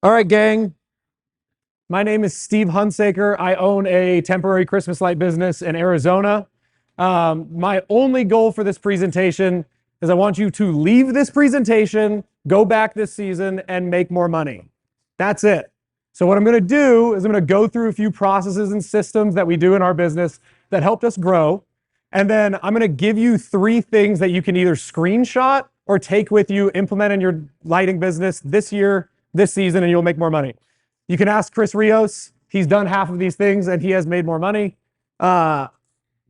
All right, gang. My name is Steve Hunsaker. I own a temporary Christmas light business in Arizona. My only goal for this presentation is I want you to leave this presentation, go back this season, and make more money. That's it. So what I'm going to do is I'm going to go through a few processes and systems that we do in our business that helped us grow. And then I'm going to give you 3 things that you can either screenshot or take with you, implement in your lighting business this year, this season, and you'll make more money. You can ask Chris Rios. He's done half of these things and he has made more money. I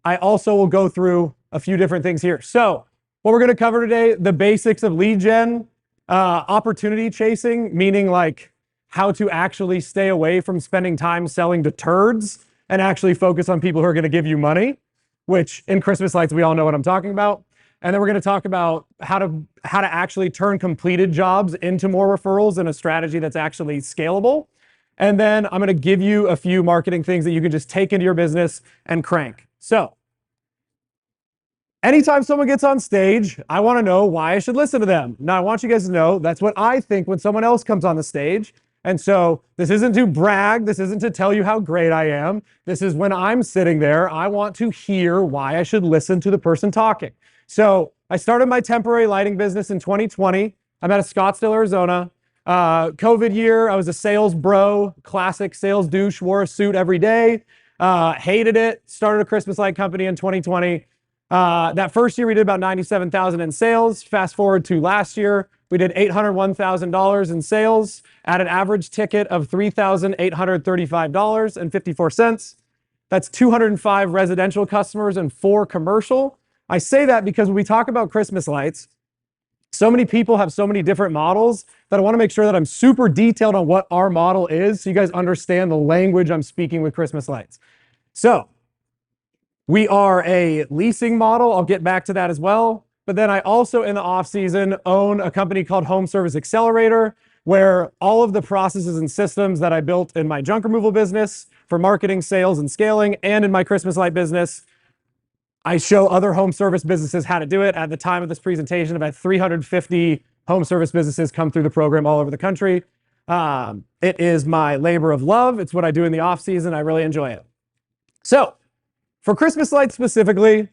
also will go through a few different things here. So what we're going to cover today, the basics of lead gen, opportunity chasing, meaning like how to actually stay away from spending time selling to turds and actually focus on people who are going to give you money, which in Christmas lights, we all know what I'm talking about. And then we're going to talk about how to actually turn completed jobs into more referrals in a strategy that's actually scalable. And then I'm going to give you a few marketing things that you can just take into your business and crank. So anytime someone gets on stage, I want to know why I should listen to them. Now, I want you guys to know that's what I think when someone else comes on the stage. And so this isn't to brag. This isn't to tell you how great I am. This is when I'm sitting there, I want to hear why I should listen to the person talking. So I started my temporary lighting business in 2020. I'm out of Scottsdale, Arizona. COVID year, I was a sales bro, classic sales douche, wore a suit every day, hated it, started a Christmas light company in 2020. That first year we did about 97,000 in sales. Fast forward to last year, we did $801,000 in sales at an average ticket of $3,835.54. That's 205 residential customers and 4 commercial. I say that because when we talk about Christmas lights, so many people have so many different models that I want to make sure that I'm super detailed on what our model is so you guys understand the language I'm speaking with Christmas lights. So we are a leasing model. I'll get back to that as well. But then I also, in the off season, own a company called Home Service Accelerator, where all of the processes and systems that I built in my junk removal business for marketing, sales, and scaling, and in my Christmas light business, I show other home service businesses how to do it. At the time of this presentation, about 350 home service businesses come through the program all over the country. It is my labor of love. It's what I do in the off season. I really enjoy it. So for Christmas lights specifically,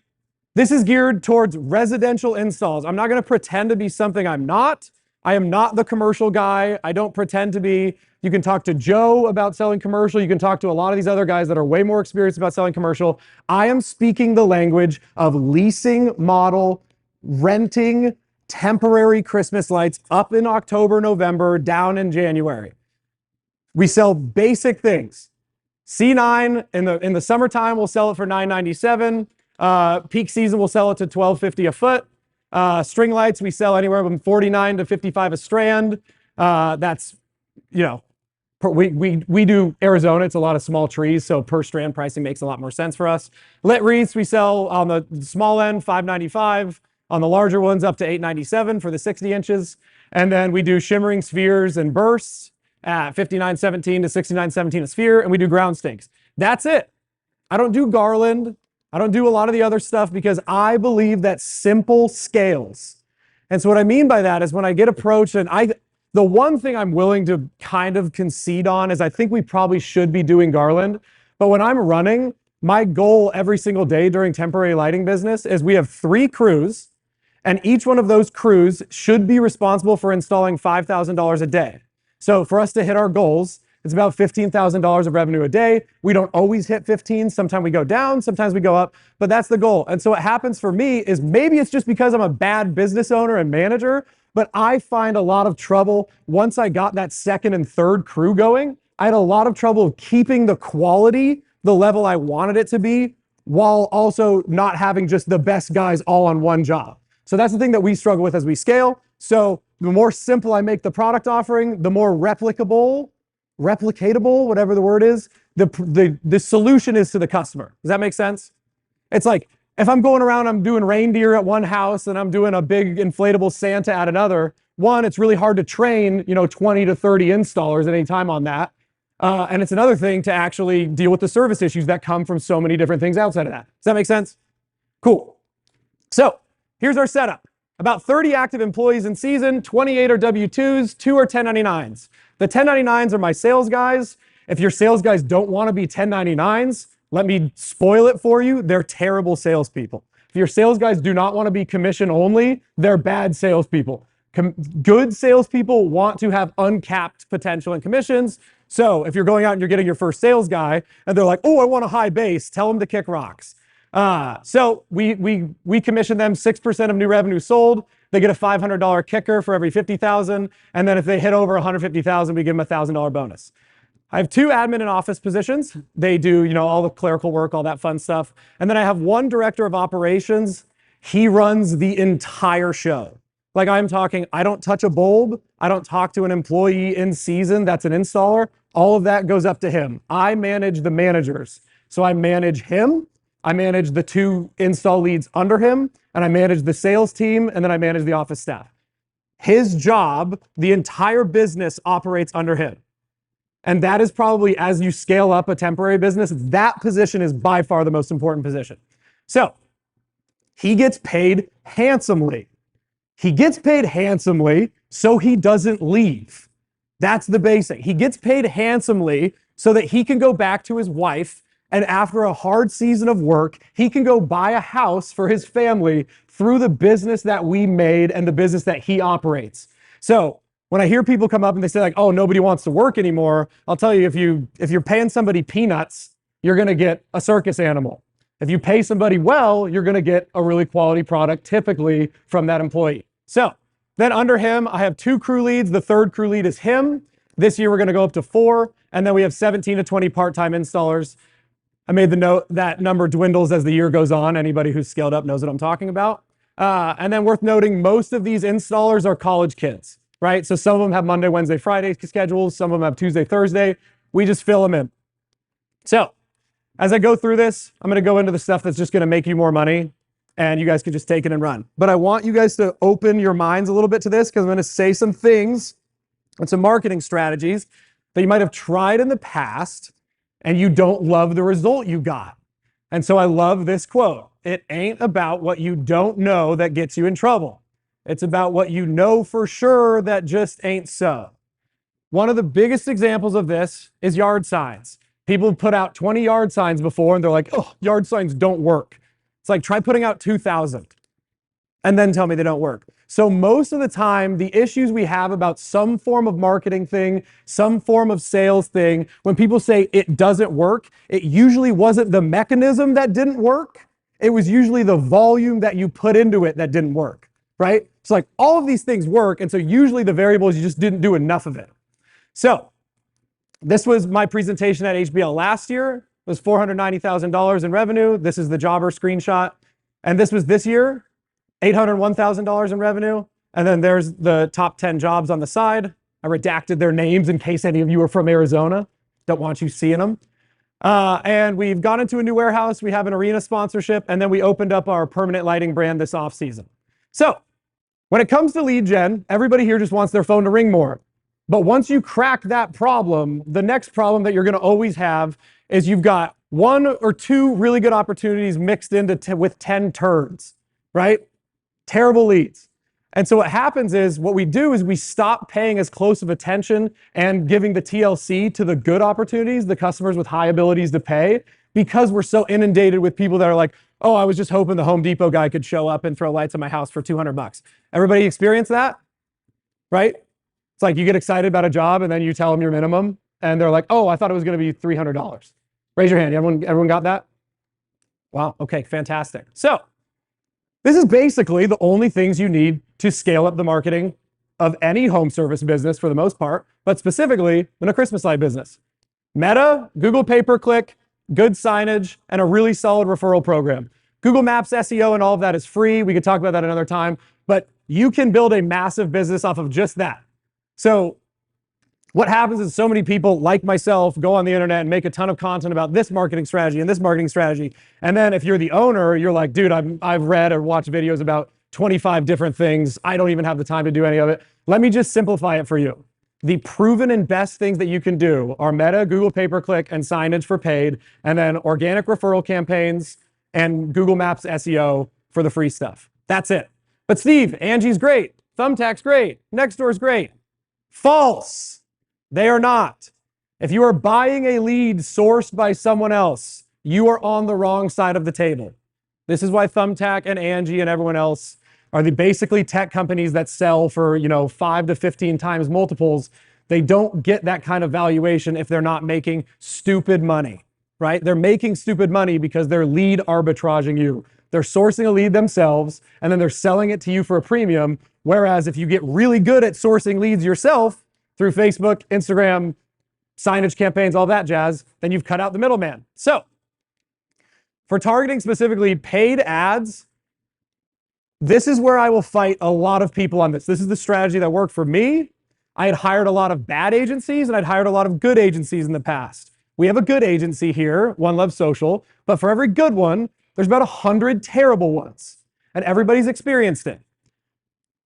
this is geared towards residential installs. I'm not going to pretend to be something I'm not. I am not the commercial guy. I don't pretend to be. You can talk to Joe about selling commercial. You can talk to a lot of these other guys that are way more experienced about selling commercial. I am speaking the language of leasing model, renting temporary Christmas lights up in October, November, down in January. We sell basic things. C9 in the summertime, we'll sell it for $997. Peak season, we'll sell it to $12.50 a foot. String lights, we sell anywhere from $49 to $55 a strand. That's, you know, we do Arizona. It's a lot of small trees, so per strand pricing makes a lot more sense for us. Lit wreaths, we sell on the small end, $595. On the larger ones, up to $897 for the 60 inches. And then we do shimmering spheres and bursts at $59.17 to $69.17 a sphere, and we do ground stinks. That's it. I don't do garland. I don't do a lot of the other stuff because I believe that simple scales. And so what I mean by that is when I get approached, and the one thing I'm willing to kind of concede on is I think we probably should be doing garland. But when I'm running, my goal every single day during temporary lighting business is we have 3 crews, and each one of those crews should be responsible for installing $5,000 a day. So for us to hit our goals, it's about $15,000 of revenue a day. We don't always hit 15. Sometimes we go down, sometimes we go up, but that's the goal. And so what happens for me is maybe it's just because I'm a bad business owner and manager, but I find a lot of trouble once I got that second and third crew going. I had a lot of trouble keeping the quality, the level I wanted it to be, while also not having just the best guys all on one job. So that's the thing that we struggle with as we scale. So the more simple I make the product offering, the more replicatable, whatever the word is, the solution is to the customer. Does that make sense? It's like, if I'm going around, I'm doing reindeer at one house and I'm doing a big inflatable Santa at another, one, it's really hard to train, 20 to 30 installers at any time on that. And it's another thing to actually deal with the service issues that come from so many different things outside of that. Does that make sense? Cool. So here's our setup. About 30 active employees in season, 28 are W-2s, 2 are 1099s. The 1099s are my sales guys. If your sales guys don't want to be 1099s, let me spoil it for you. They're terrible salespeople. If your sales guys do not want to be commission only, they're bad salespeople. Good salespeople want to have uncapped potential in commissions. So if you're going out and you're getting your first sales guy and they're like, oh, I want a high base, tell them to kick rocks. So we commission them 6% of new revenue sold. They get a $500 kicker for every 50,000. And then if they hit over 150,000, we give them a $1,000 bonus. I have 2 admin and office positions. They do, all the clerical work, all that fun stuff. And then I have 1 director of operations. He runs the entire show. Like I'm talking, I don't touch a bulb. I don't talk to an employee in season that's an installer. All of that goes up to him. I manage the managers. So I manage him. I manage the 2 install leads under him, and I manage the sales team, and then I manage the office staff. His job, the entire business operates under him. And that is probably, as you scale up a temporary business, that position is by far the most important position. So he gets paid handsomely. He gets paid handsomely so he doesn't leave. That's the basic. He gets paid handsomely so that he can go back to his wife, and after a hard season of work, he can go buy a house for his family through the business that we made and the business that he operates. So when I hear people come up and they say like, oh, nobody wants to work anymore, I'll tell you, if you're paying somebody peanuts, you're going to get a circus animal. If you pay somebody well, you're going to get a really quality product typically from that employee. So then under him, I have 2 crew leads. The 3rd crew lead is him. This year, we're going to go up to 4. And then we have 17 to 20 part-time installers. I made the note that number dwindles as the year goes on. Anybody who's scaled up knows what I'm talking about. And then worth noting, most of these installers are college kids, right? So some of them have Monday, Wednesday, Friday schedules. Some of them have Tuesday, Thursday. We just fill them in. So as I go through this, I'm going to go into the stuff that's just going to make you more money, and you guys can just take it and run. But I want you guys to open your minds a little bit to this, because I'm going to say some things and some marketing strategies that you might have tried in the past and you don't love the result you got. And so I love this quote. It ain't about what you don't know that gets you in trouble. It's about what you know for sure that just ain't so. One of the biggest examples of this is yard signs. People have put out 20 yard signs before and they're like, oh, yard signs don't work. It's like, try putting out 2,000 and then tell me they don't work. So most of the time, the issues we have about some form of marketing thing, some form of sales thing, when people say it doesn't work, it usually wasn't the mechanism that didn't work. It was usually the volume that you put into it that didn't work, right? It's like all of these things work. And so usually the variable is you just didn't do enough of it. So this was my presentation at HBL last year. It was $490,000 in revenue. This is the jobber screenshot. And this was this year, $801,000 in revenue. And then there's the top 10 jobs on the side. I redacted their names in case any of you are from Arizona. Don't want you seeing them. And we've gone into a new warehouse. We have an arena sponsorship. And then we opened up our permanent lighting brand this off season. So when it comes to lead gen, everybody here just wants their phone to ring more. But once you crack that problem, the next problem that you're going to always have is you've got 1 or 2 really good opportunities mixed into with 10 turds, right? Terrible leads. And so what happens is, what we do is we stop paying as close of attention and giving the TLC to the good opportunities, the customers with high abilities to pay, because we're so inundated with people that are like, oh, I was just hoping the Home Depot guy could show up and throw lights on my house for 200 bucks. Everybody experience that, right? It's like you get excited about a job and then you tell them your minimum and they're like, oh, I thought it was going to be $300. Raise your hand. Everyone got that? Wow. Okay, fantastic. So this is basically the only things you need to scale up the marketing of any home service business for the most part, but specifically in a Christmas light business. Meta, Google pay-per-click, good signage, and a really solid referral program. Google Maps SEO and all of that is free. We could talk about that another time, but you can build a massive business off of just that. So what happens is so many people like myself go on the internet and make a ton of content about this marketing strategy and this marketing strategy. And then if you're the owner, you're like, dude, I've read or watched videos about 25 different things. I don't even have the time to do any of it. Let me just simplify it for you. The proven and best things that you can do are Meta, Google pay-per-click, and signage for paid, and then organic referral campaigns and Google Maps SEO for the free stuff. That's it. But Steve, Angie's great. Thumbtack's great. Nextdoor's great. False. They are not. If you are buying a lead sourced by someone else, you are on the wrong side of the table. This is why Thumbtack and Angie and everyone else are the basically tech companies that sell for 5 to 15 times multiples. They don't get that kind of valuation if they're not making stupid money, right? They're making stupid money because they're lead arbitraging you. They're sourcing a lead themselves, and then they're selling it to you for a premium. Whereas if you get really good at sourcing leads yourself through Facebook, Instagram, signage campaigns, all that jazz, then you've cut out the middleman. So for targeting specifically paid ads, this is where I will fight a lot of people on this. This is the strategy that worked for me. I had hired a lot of bad agencies and I'd hired a lot of good agencies in the past. We have a good agency here, One Love Social, but for every good one, there's about 100 terrible ones, and everybody's experienced it.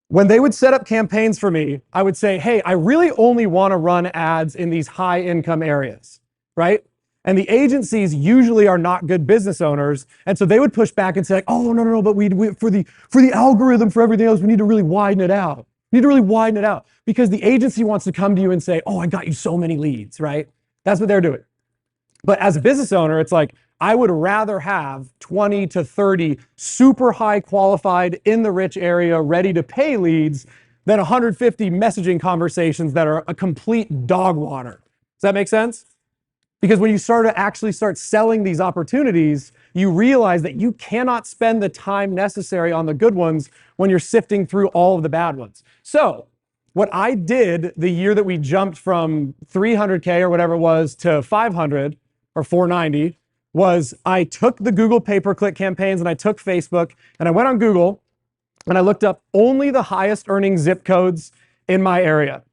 When they would set up campaigns for me, I would say, hey, I really only want to run ads in these high income areas, right? And the agencies usually are not good business owners. And so they would push back and say, like, oh, no, but we for the algorithm, for everything else, we need to really widen it out. We need to really widen it out because the agency wants to come to you and say, oh, I got you so many leads, right? That's what they're doing. But as a business owner, it's like, I would rather have 20 to 30 super high qualified in the rich area, ready to pay leads than 150 messaging conversations that are a complete dog water. Does that make sense? Because when you actually start selling these opportunities, you realize that you cannot spend the time necessary on the good ones when you're sifting through all of the bad ones. So what I did the year that we jumped from 300K or whatever it was to 500 or 490 was I took the Google pay-per-click campaigns and I took Facebook and I went on Google and I looked up only the highest earning zip codes in my area.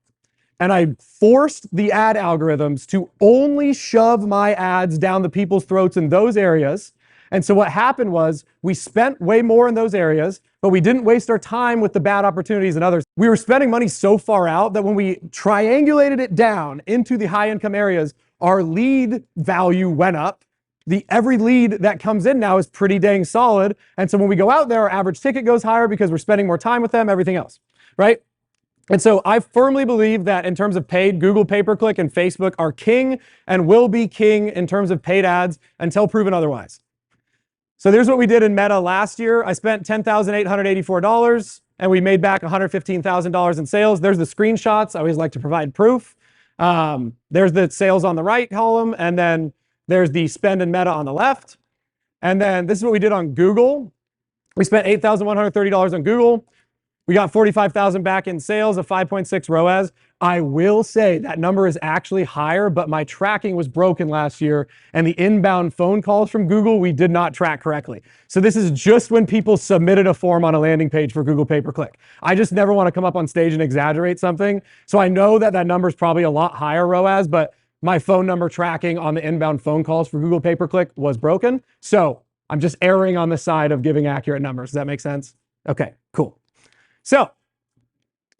And I forced the ad algorithms to only shove my ads down the people's throats in those areas. And so what happened was we spent way more in those areas, but we didn't waste our time with the bad opportunities in others. We were spending money so far out that when we triangulated it down into the high income areas, our lead value went up. Every lead that comes in now is pretty dang solid. And so when we go out there, our average ticket goes higher because we're spending more time with them, everything else, right? And so I firmly believe that in terms of paid, Google pay-per-click and Facebook are king and will be king in terms of paid ads until proven otherwise. So there's what we did in Meta last year. I spent $10,884 and we made back $115,000 in sales. There's the screenshots. I always like to provide proof. There's the sales on the right column, and then there's the spend in Meta on the left. And then this is what we did on Google. We spent $8,130 on Google. We got 45,000 back in sales, a 5.6 ROAS. I will say that number is actually higher, but my tracking was broken last year, and the inbound phone calls from Google, we did not track correctly. So this is just when people submitted a form on a landing page for Google pay-per-click. I just never want to come up on stage and exaggerate something. So I know that that number is probably a lot higher ROAS, but my phone number tracking on the inbound phone calls for Google pay-per-click was broken. So I'm just erring on the side of giving accurate numbers. Does that make sense? Okay, cool. So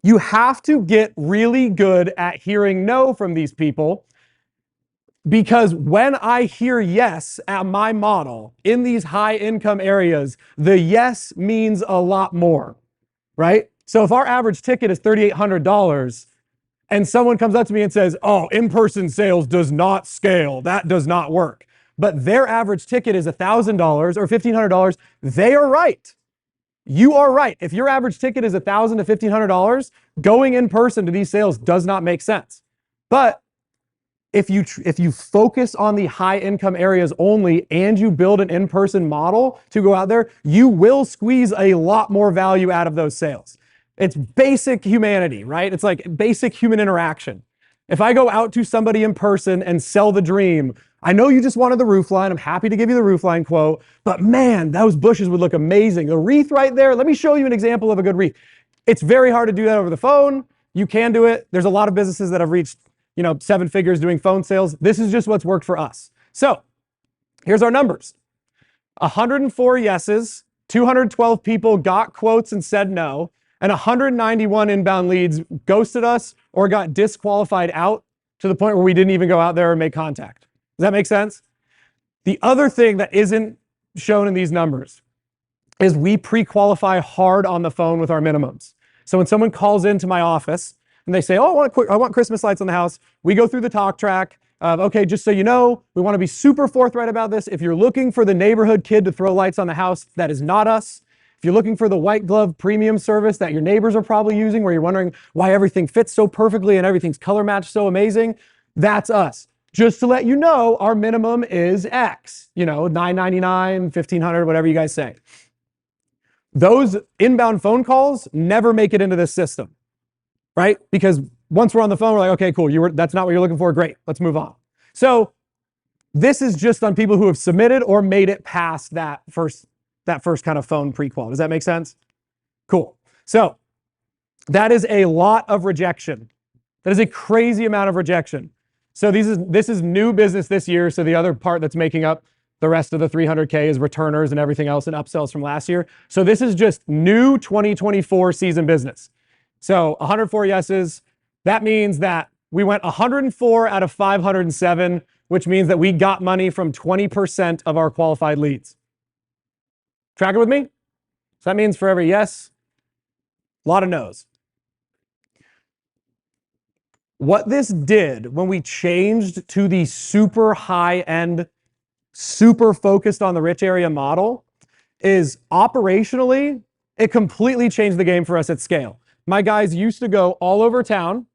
you have to get really good at hearing no from these people, because when I hear yes at my model in these high income areas, the yes means a lot more, right? So if our average ticket is $3,800 and someone comes up to me and says, oh, in-person sales does not scale, that does not work, but their average ticket is $1,000 or $1,500, they are right. You are right. If your average ticket is $1,000 to $1,500, going in person to these sales does not make sense. But if you focus on the high income areas only and you build an in-person model to go out there, you will squeeze a lot more value out of those sales. It's basic humanity, right? It's like basic human interaction. If I go out to somebody in person and sell the dream, I know you just wanted the roofline. I'm happy to give you the roofline quote, but man, those bushes would look amazing. The wreath right there, let me show you an example of a good wreath. It's very hard to do that over the phone. You can do it. There's a lot of businesses that have reached, 7 figures doing phone sales. This is just what's worked for us. So here's our numbers. 104 yeses, 212 people got quotes and said no, and 191 inbound leads ghosted us or got disqualified out to the point where we didn't even go out there and make contact. Does that make sense? The other thing that isn't shown in these numbers is we pre-qualify hard on the phone with our minimums. So when someone calls into my office and they say, oh, I want Christmas lights on the house. We go through the talk track of, okay, just so you know, we want to be super forthright about this. If you're looking for the neighborhood kid to throw lights on the house, that is not us. If you're looking for the white glove premium service that your neighbors are probably using, where you're wondering why everything fits so perfectly and everything's color matched so amazing, that's us. Just to let you know, our minimum is X, you know, $9.99, $1,500, whatever you guys say. Those inbound phone calls never make it into this system, right? Because once we're on the phone, we're like, okay, cool, that's not what you're looking for, great, let's move on. So this is just on people who have submitted or made it past that first kind of phone pre-qual. Does that make sense? Cool. So that is a lot of rejection. That is a crazy amount of rejection. So this is new business this year. So the other part that's making up the rest of the 300K is returners and everything else and upsells from last year. So this is just new 2024 season business. So 104 yeses. That means that we went 104 out of 507, which means that we got money from 20% of our qualified leads. Track it with me? So that means for every yes, a lot of no's. What this did when we changed to the super high-end, super focused on the rich area model is operationally, it completely changed the game for us at scale. My guys used to go all over town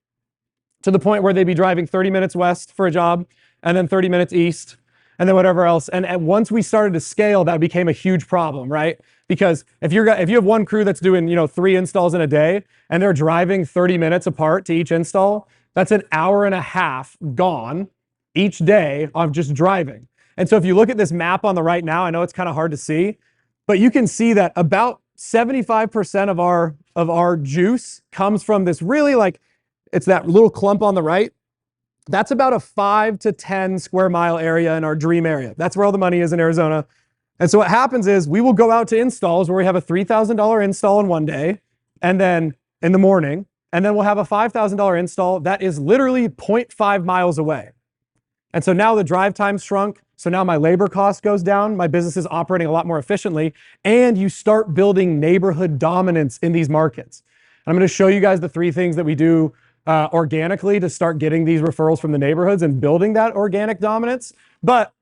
to the point where they'd be driving 30 minutes west for a job and then 30 minutes east and then whatever else. And once we started to scale, that became a huge problem, right? Because if you have one crew that's doing, 3 installs in a day and they're driving 30 minutes apart to each install, that's an hour and a half gone each day of just driving. And so if you look at this map on the right now, I know it's kind of hard to see, but you can see that about 75% of our juice comes from this really it's that little clump on the right. That's about a 5 to 10 square mile area in our dream area. That's where all the money is in Arizona. And so what happens is we will go out to installs where we have a $3,000 install in one day, and then in the morning, and then we'll have a $5,000 install that is literally 0.5 miles away. And so now the drive time's shrunk. So now my labor cost goes down. My business is operating a lot more efficiently. And you start building neighborhood dominance in these markets. And I'm going to show you guys the 3 things that we do organically to start getting these referrals from the neighborhoods and building that organic dominance. But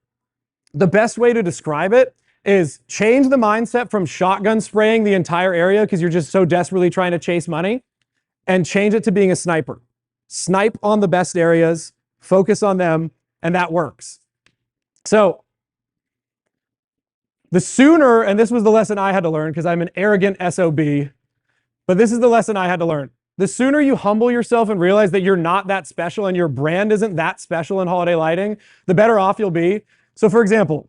the best way to describe it is change the mindset from shotgun spraying the entire area because you're just so desperately trying to chase money, and change it to being a sniper. Snipe on the best areas, focus on them, and that works. So the sooner, and this was the lesson I had to learn because I'm an arrogant SOB, but this is the lesson I had to learn. The sooner you humble yourself and realize that you're not that special and your brand isn't that special in holiday lighting, the better off you'll be. So for example,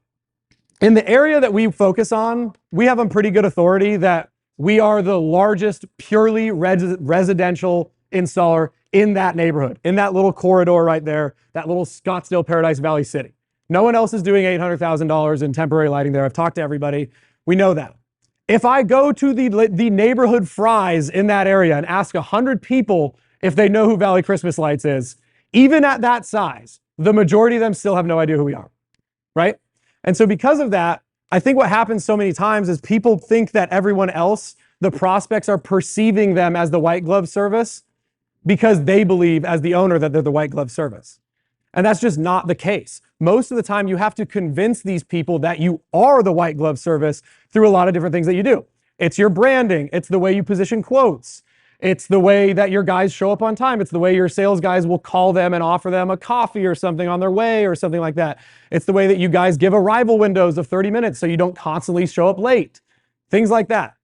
in the area that we focus on, we have on pretty good authority that we are the largest purely residential installer in that neighborhood, in that little corridor right there, that little Scottsdale Paradise Valley city. No one else is doing $800,000 in temporary lighting there. I've talked to everybody. We know that. If I go to the neighborhood fries in that area and ask 100 people if they know who Valley Christmas Lights is, even at that size, the majority of them still have no idea who we are, right? And so because of that, I think what happens so many times is people think that everyone else, the prospects, are perceiving them as the white glove service because they believe as the owner that they're the white glove service. And that's just not the case. Most of the time, you have to convince these people that you are the white glove service through a lot of different things that you do. It's your branding. It's the way you position quotes. It's the way that your guys show up on time. It's the way your sales guys will call them and offer them a coffee or something on their way or something like that. It's the way that you guys give arrival windows of 30 minutes so you don't constantly show up late. Things like that.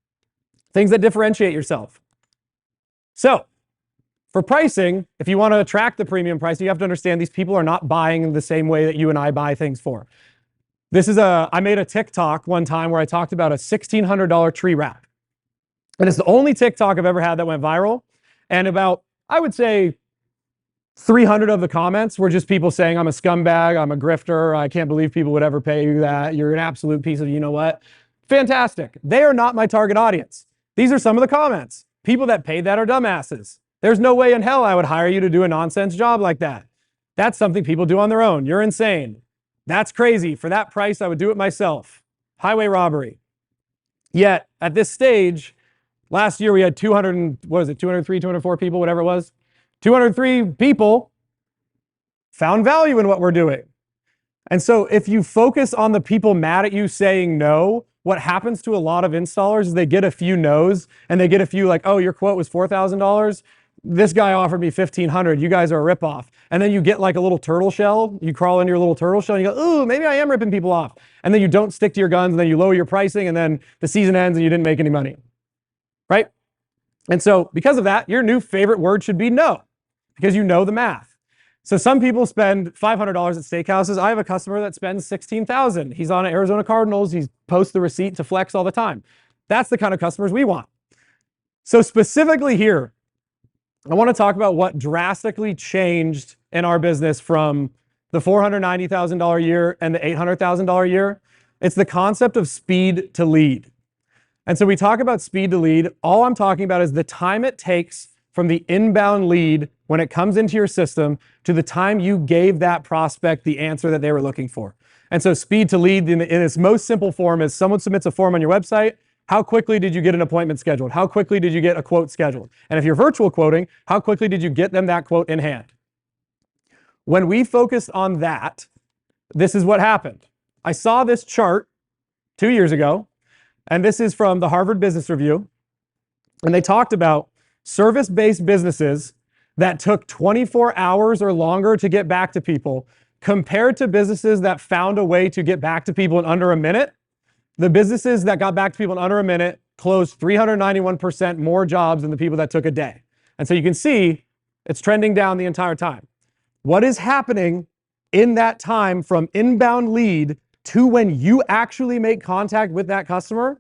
Things that differentiate yourself. So, for pricing, if you want to attract the premium price, you have to understand these people are not buying the same way that you and I buy things for. I made a TikTok one time where I talked about a $1,600 tree wrap. And it's the only TikTok I've ever had that went viral. And about, I would say, 300 of the comments were just people saying, I'm a scumbag, I'm a grifter, I can't believe people would ever pay you that, you're an absolute piece of you know what. Fantastic. They are not my target audience. These are some of the comments. People that paid that are dumbasses. There's no way in hell I would hire you to do a nonsense job like that. That's something people do on their own. You're insane. That's crazy. For that price, I would do it myself. Highway robbery. Yet, at this stage, last year we had 203, 204 people, whatever it was, 203 people found value in what we're doing. And so if you focus on the people mad at you saying no, what happens to a lot of installers is they get a few no's and they get a few like, oh, your quote was $4,000. This guy offered me $1,500. You guys are a ripoff. And then you get like a little turtle shell. You crawl into your little turtle shell and you go, ooh, maybe I am ripping people off. And then you don't stick to your guns and then you lower your pricing and then the season ends and you didn't make any money. Right? And so because of that, your new favorite word should be no, because you know the math. So some people spend $500 at steakhouses. I have a customer that spends $16,000. He's on Arizona Cardinals. He posts the receipt to flex all the time. That's the kind of customers we want. So specifically here, I want to talk about what drastically changed in our business from the $490,000 a year and the $800,000 a year. It's the concept of speed to lead. And so we talk about speed to lead. All I'm talking about is the time it takes from the inbound lead when it comes into your system to the time you gave that prospect the answer that they were looking for. And so speed to lead in its most simple form is someone submits a form on your website. How quickly did you get an appointment scheduled? How quickly did you get a quote scheduled? And if you're virtual quoting, how quickly did you get them that quote in hand? When we focused on that, this is what happened. I saw this chart 2 years ago, and this is from the Harvard Business Review. And they talked about service-based businesses that took 24 hours or longer to get back to people compared to businesses that found a way to get back to people in under a minute. The businesses that got back to people in under a minute closed 391% more jobs than the people that took a day. And so you can see it's trending down the entire time. What is happening in that time from inbound lead to when you actually make contact with that customer?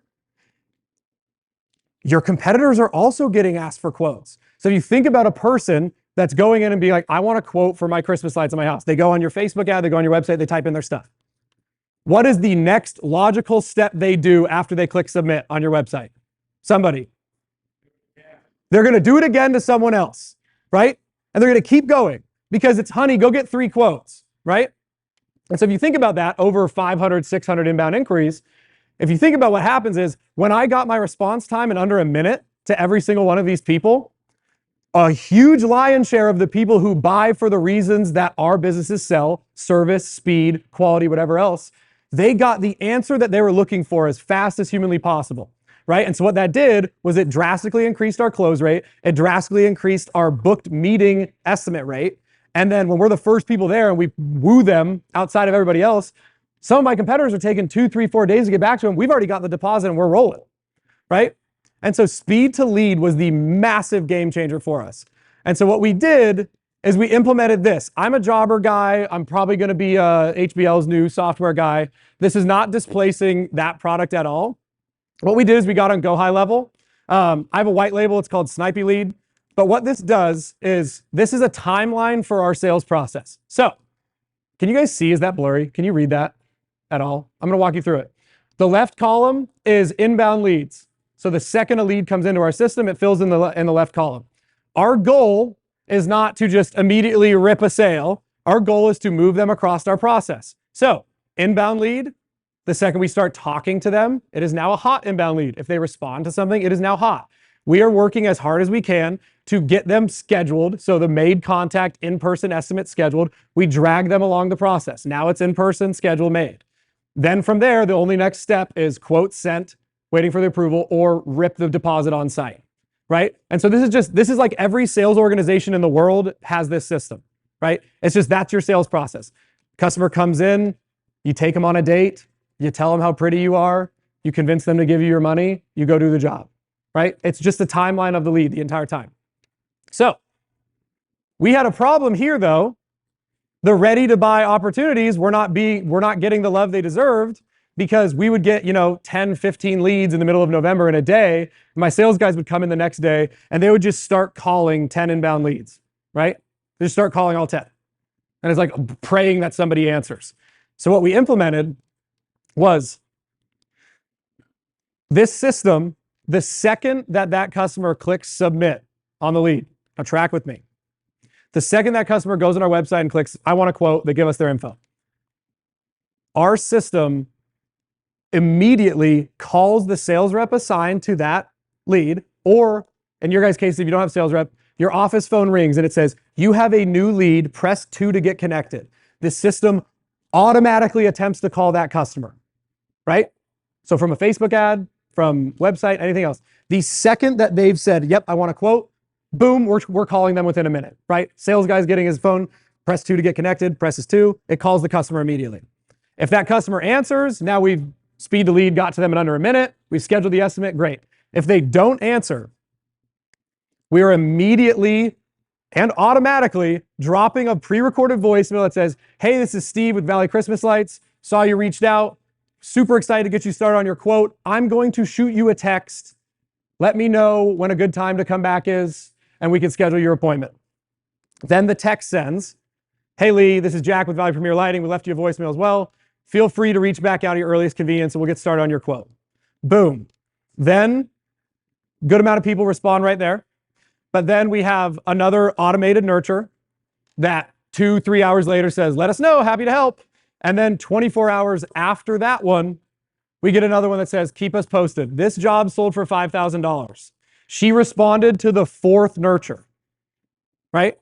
Your competitors are also getting asked for quotes. So if you think about a person that's going in and being like, I want a quote for my Christmas lights in my house. They go on your Facebook ad, they go on your website, they type in their stuff. What is the next logical step they do after they click submit on your website? Somebody. They're going to do it again to someone else, right? And they're going to keep going because it's, honey, go get 3 quotes, right? And so if you think about that over 500, 600 inbound inquiries, if you think about what happens is when I got my response time in under a minute to every single one of these people, a huge lion's share of the people who buy for the reasons that our businesses sell, service, speed, quality, whatever else, they got the answer that they were looking for as fast as humanly possible, right? And so what that did was it drastically increased our close rate. It drastically increased our booked meeting estimate rate. And then when we're the first people there and we woo them outside of everybody else, some of my competitors are taking 2, 3, 4 days to get back to them. We've already got the deposit and we're rolling, right? And so speed to lead was the massive game changer for us. And so what we did is we implemented this. I'm a Jobber guy. I'm probably going to be HBL's new software guy. This is not displacing that product at all. What we did is we got on Go High Level. I have a white label. It's called Snipey Lead. But what this does is this is a timeline for our sales process. So can you guys see, is that blurry? Can you read that at all? I'm going to walk you through it. The left column is inbound leads. So the second a lead comes into our system, it fills in the left column. Our goal is not to just immediately rip a sale. Our goal is to move them across our process. So inbound lead, the second we start talking to them, it is now a hot inbound lead. If they respond to something, it is now hot. We are working as hard as we can to get them scheduled. So the made contact in-person estimate scheduled, we drag them along the process. Now it's in-person, schedule made. Then from there, the only next step is quote sent, waiting for the approval, or rip the deposit on site, right? And so this is like every sales organization in the world has this system, right? It's just, that's your sales process. Customer comes in, you take them on a date, you tell them how pretty you are, you convince them to give you your money, you go do the job, right? It's just a timeline of the lead the entire time. So we had a problem here though. The ready to buy opportunities were not getting the love they deserved, because we would get, 10, 15 leads in the middle of November in a day. My sales guys would come in the next day and they would just start calling 10 inbound leads, right? They just start calling all 10. And it's like praying that somebody answers. So what we implemented was this system. The second that customer clicks submit on the lead, now track with me. The second that customer goes on our website and clicks, I want a quote, they give us their info. Our system immediately calls the sales rep assigned to that lead, or in your guys' case, if you don't have sales rep, Your office phone rings and it says, you have a new lead, press 2 to get connected. This system automatically attempts to call that customer, right? So from a Facebook ad, from website, anything else, the second that they've said, yep, I want a quote, boom, we're calling them within a minute, right? Sales guy's getting his phone, press 2 to get connected, presses 2, it calls the customer immediately. If that customer answers, now we've speed to lead, got to them in under a minute, we've scheduled the estimate, great. If they don't answer, we are immediately and automatically dropping a pre-recorded voicemail that says, hey, this is Steve with Valley Christmas Lights, saw you reached out, super excited to get you started on your quote. I'm going to shoot you a text. Let me know when a good time to come back is, and we can schedule your appointment. Then the text sends, hey Lee, this is Jack with Valley Premier Lighting. We left you a voicemail as well. Feel free to reach back out at your earliest convenience and we'll get started on your quote. Boom. Then, good amount of people respond right there. But then we have another automated nurture that 2-3 hours later says, let us know, happy to help. And then 24 hours after that one, we get another one that says, keep us posted. This job sold for $5,000. She responded to the 4th nurture, right?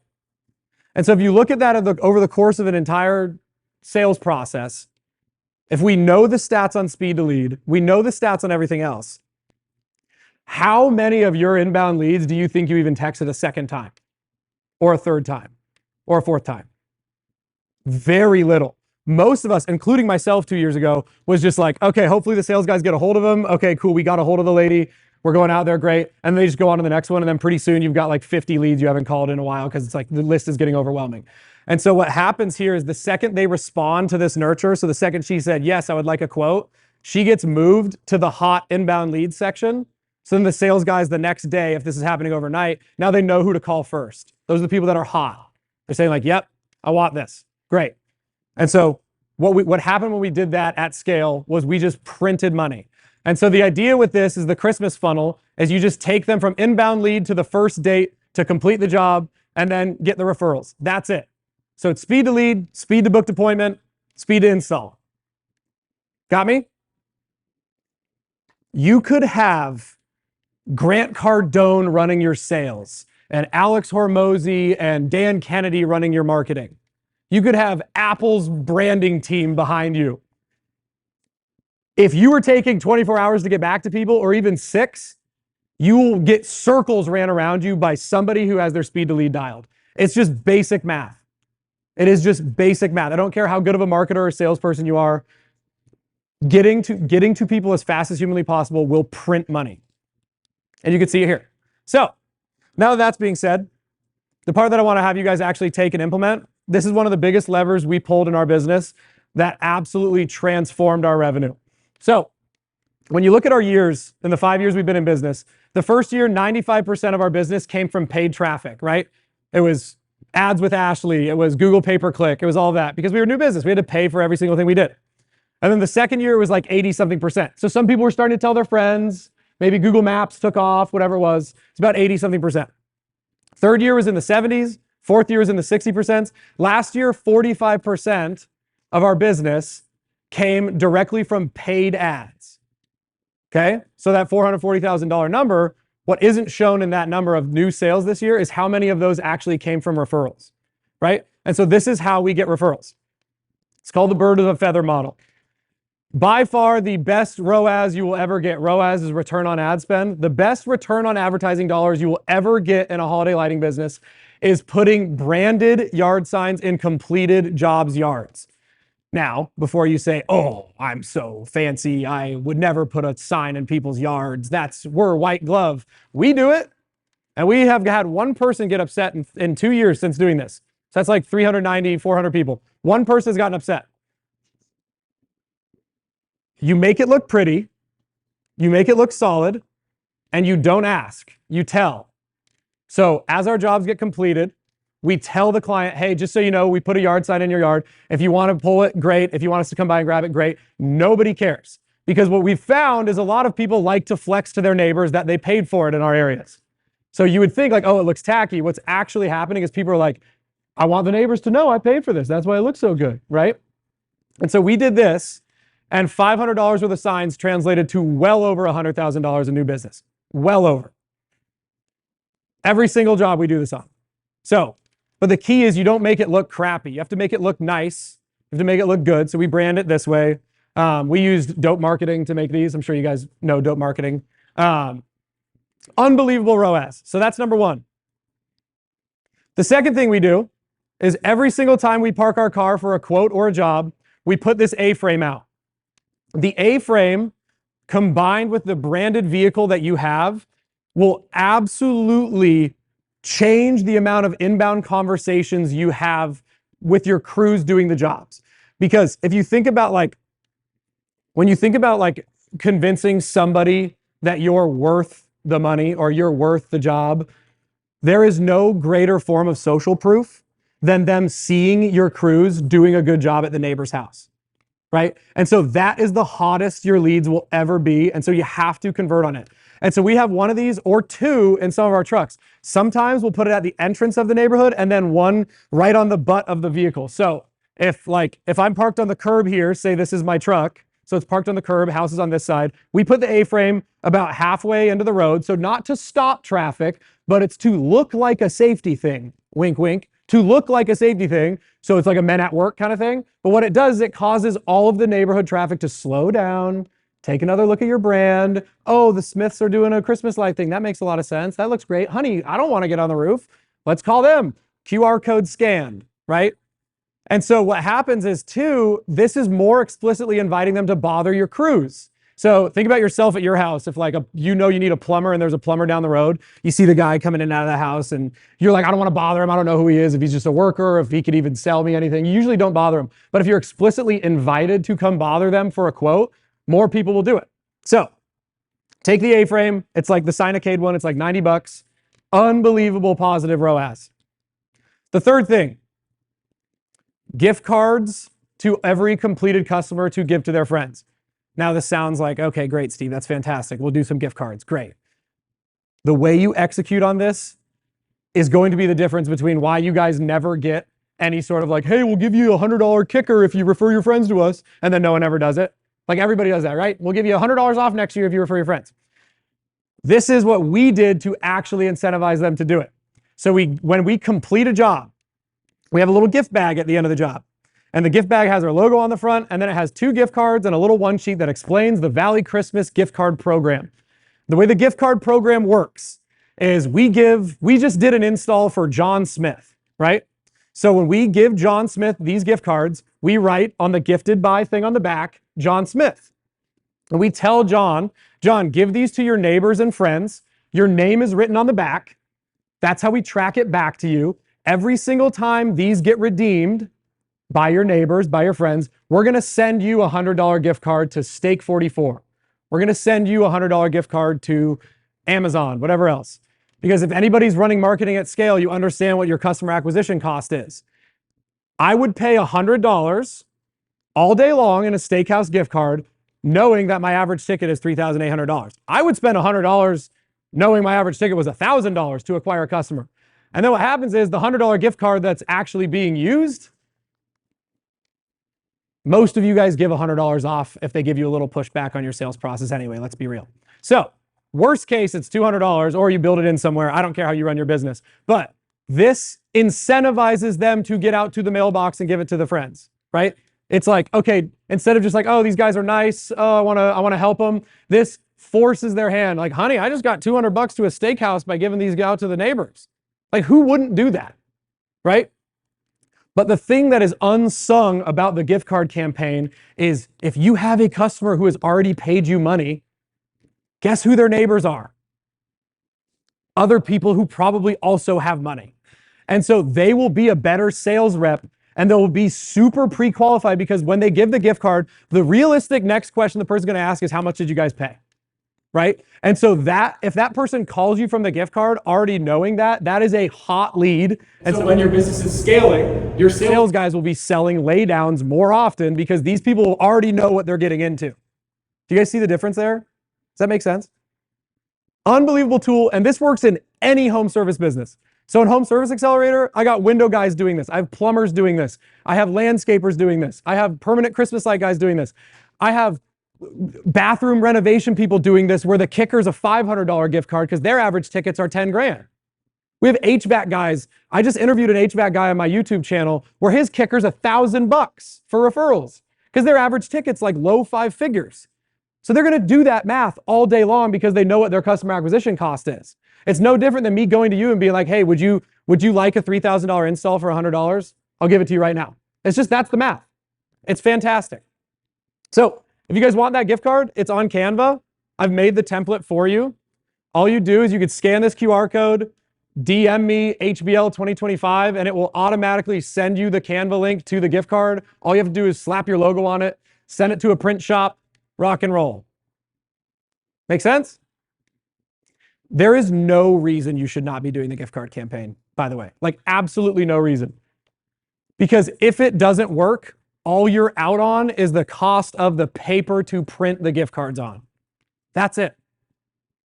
And so if you look at that over the course of an entire sales process, if we know the stats on speed to lead, we know the stats on everything else, how many of your inbound leads do you think you even texted a second time or a third time or a 4th time? Very little. Most of us, including myself 2 years ago, was just like, okay, hopefully the sales guys get a hold of them. Okay, cool. We got a hold of the lady. We're going out there. Great. And they just go on to the next one. And then pretty soon you've got like 50 leads you haven't called in a while because it's like the list is getting overwhelming. And so what happens here is the second they respond to this nurture, so the second she said, yes, I would like a quote, she gets moved to the hot inbound lead section. So then the sales guys the next day, if this is happening overnight, now they know who to call first. Those are the people that are hot. They're saying like, yep, I want this. Great. And so what happened when we did that at scale was we just printed money. And so the idea with this is the Christmas funnel is you just take them from inbound lead to the first date to complete the job and then get the referrals. That's it. So it's speed to lead, speed to booked appointment, speed to install. Got me? You could have Grant Cardone running your sales and Alex Hormozy and Dan Kennedy running your marketing. You could have Apple's branding team behind you. If you were taking 24 hours to get back to people or even 6, you will get circles ran around you by somebody who has their speed to lead dialed. It's just basic math. It is just basic math. I don't care how good of a marketer or salesperson you are. Getting to people as fast as humanly possible will print money. And you can see it here. So now that that's being said, the part that I want to have you guys actually take and implement, this is one of the biggest levers we pulled in our business that absolutely transformed our revenue. So when you look at our years, in the 5 years we've been in business, the first year, 95% of our business came from paid traffic, right? It was ads with Ashley, it was Google pay-per-click, it was all that because we were a new business. We had to pay for every single thing we did. And then the second year was like 80-something%. So some people were starting to tell their friends, maybe Google Maps took off, whatever it was. It's about 80-something%. Third year was in the 70s. Fourth year was in the 60%. Last year, 45% of our business came directly from paid ads. Okay? So that $440,000 number, what isn't shown in that number of new sales this year is how many of those actually came from referrals, right? And so this is how we get referrals. It's called the bird of a feather model. By far, the best ROAS you will ever get, ROAS is return on ad spend. The best return on advertising dollars you will ever get in a holiday lighting business is putting branded yard signs in completed jobs yards. Now, before you say, oh, I'm so fancy, I would never put a sign in people's yards. We're white glove. We do it. And we have had one person get upset in 2 years since doing this. So that's like 390, 400 people. One person has gotten upset. You make it look pretty, you make it look solid, and you don't ask, you tell. So as our jobs get completed, we tell the client, hey, just so you know, we put a yard sign in your yard. If you want to pull it, great. If you want us to come by and grab it, great. Nobody cares. Because what we've found is a lot of people like to flex to their neighbors that they paid for it in our areas. So you would think like, oh, it looks tacky. What's actually happening is people are like, I want the neighbors to know I paid for this. That's why it looks so good, right? And so we did this. And $500 worth of signs translated to well over $100,000 in new business. Well over. Every single job we do this on. So, but the key is you don't make it look crappy. You have to make it look nice. You have to make it look good. So we brand it this way. We used Dope Marketing to make these. I'm sure you guys know Dope Marketing. Unbelievable ROAS. So that's number one. The second thing we do is every single time we park our car for a quote or a job, we put this A-frame out. The A-frame combined with the branded vehicle that you have will absolutely change the amount of inbound conversations you have with your crews doing the jobs. Because if you think about when you think about convincing somebody that you're worth the money or you're worth the job, there is no greater form of social proof than them seeing your crews doing a good job at the neighbor's house, right? And so that is the hottest your leads will ever be. And so you have to convert on it. And so we have one of these or two in some of our trucks. Sometimes we'll put it at the entrance of the neighborhood and then one right on the butt of the vehicle. So if I'm parked on the curb here, say this is my truck, so it's parked on the curb, house is on this side, we put the A-frame about halfway into the road. So not to stop traffic, but it's to look like a safety thing. Wink, wink. To look like a safety thing. So it's like a men at work kind of thing. But what it does is it causes all of the neighborhood traffic to slow down, take another look at your brand. Oh, the Smiths are doing a Christmas light thing. That makes a lot of sense. That looks great. Honey, I don't want to get on the roof. Let's call them. QR code scanned, right? And so what happens is too, this is more explicitly inviting them to bother your crews. So think about yourself at your house. If you need a plumber and there's a plumber down the road, you see the guy coming in and out of the house and you're like, I don't want to bother him. I don't know who he is. If he's just a worker, or if he could even sell me anything, you usually don't bother him. But if you're explicitly invited to come bother them for a quote, more people will do it. So take the A-frame. It's like the Sinacade one. It's like $90. Unbelievable positive ROAS. The third thing, gift cards to every completed customer to give to their friends. Now this sounds like, okay, great, Steve, that's fantastic. We'll do some gift cards, great. The way you execute on this is going to be the difference between why you guys never get any sort of hey, we'll give you a $100 kicker if you refer your friends to us, and then no one ever does it. Like everybody does that, right? We'll give you $100 off next year if you refer your friends. This is what we did to actually incentivize them to do it. So when we complete a job, we have a little gift bag at the end of the job. And the gift bag has our logo on the front, and then it has 2 gift cards and a little one sheet that explains the Valley Christmas gift card program. The way the gift card program works is we just did an install for John Smith, right? So when we give John Smith these gift cards, we write on the gifted by thing on the back, John Smith. And we tell John, give these to your neighbors and friends. Your name is written on the back. That's how we track it back to you. Every single time these get redeemed by your neighbors, by your friends, we're going to send you a $100 gift card to Steak 44. We're going to send you a $100 gift card to Amazon, whatever else. Because if anybody's running marketing at scale, you understand what your customer acquisition cost is. I would pay $100 all day long in a steakhouse gift card, knowing that my average ticket is $3,800. I would spend $100 knowing my average ticket was $1,000 to acquire a customer. And then what happens is the $100 gift card that's actually being used, most of you guys give $100 off if they give you a little pushback on your sales process anyway, let's be real. So worst case, it's $200 or you build it in somewhere. I don't care how you run your business, but this incentivizes them to get out to the mailbox and give it to the friends, right? It's like, okay, instead of just oh, these guys are nice. Oh, I want to help them. This forces their hand. Like, honey, I just got $200 to a steakhouse by giving these out to the neighbors. Like, who wouldn't do that, right? But the thing that is unsung about the gift card campaign is if you have a customer who has already paid you money, guess who their neighbors are? Other people who probably also have money. And so they will be a better sales rep and they'll be super pre-qualified because when they give the gift card, the realistic next question the person's going to ask is, how much did you guys pay? Right? And so if that person calls you from the gift card, already knowing that is a hot lead. And so when your business is scaling, your sales guys will be selling laydowns more often because these people already know what they're getting into. Do you guys see the difference there? Does that make sense? Unbelievable tool. And this works in any home service business. So in Home Service Accelerator, I got window guys doing this. I have plumbers doing this. I have landscapers doing this. I have permanent Christmas light guys doing this. I have bathroom renovation people doing this where the kicker's a $500 gift card because their average tickets are 10 grand, We have HVAC guys. I just interviewed an HVAC guy on my YouTube channel where his kicker's $1,000 for referrals because their average ticket's like low 5 figures. So they're going to do that math all day long because they know what their customer acquisition cost is. It's no different than me going to you and being like, hey, would you like a $3,000 install for $100? I'll give it to you right now. It's just, that's the math. It's fantastic. So if you guys want that gift card, it's on Canva. I've made the template for you. All you do is you could scan this QR code, DM me HBL 2025, and it will automatically send you the Canva link to the gift card. All you have to do is slap your logo on it, send it to a print shop, rock and roll. Make sense? There is no reason you should not be doing the gift card campaign, by the way. Like, absolutely no reason. Because if it doesn't work, all you're out on is the cost of the paper to print the gift cards on. That's it.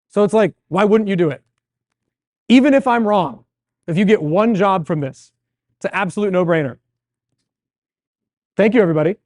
So it's like, why wouldn't you do it? Even if I'm wrong, if you get one job from this, it's an absolute no-brainer. Thank you, everybody.